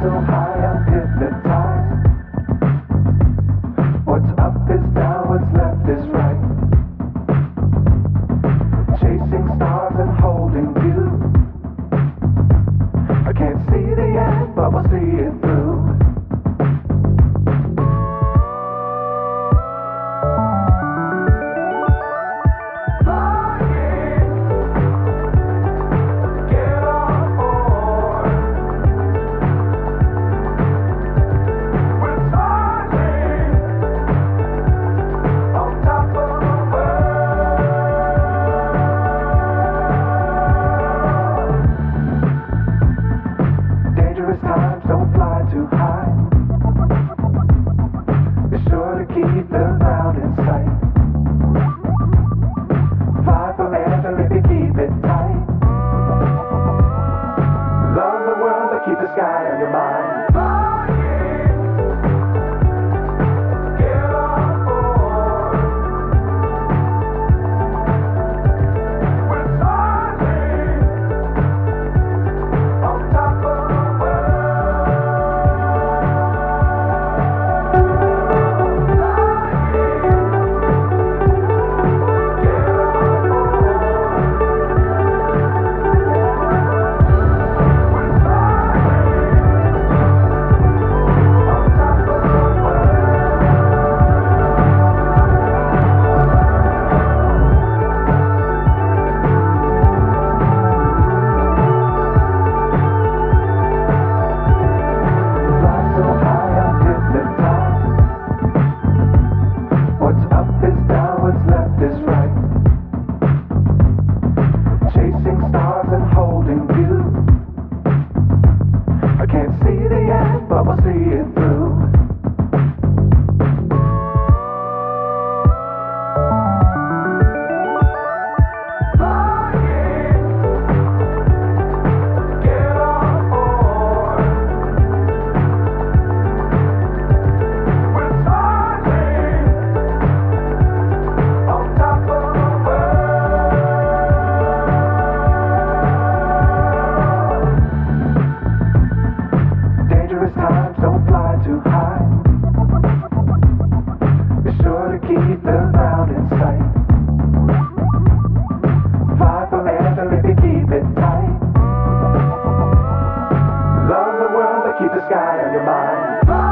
so high I'm hypnotized. What's up is down, what's left is right. Chasing stars and holding you. I can't see the end, but we'll see it through. Times don't fly too high. Be sure to keep the ground in sight. Fly forever if you keep it tight. Love the world but keep the sky on your mind. Times don't fly too high. Be sure to keep the ground in sight. Fly forever if you keep it tight. Love the world but keep the sky on your mind.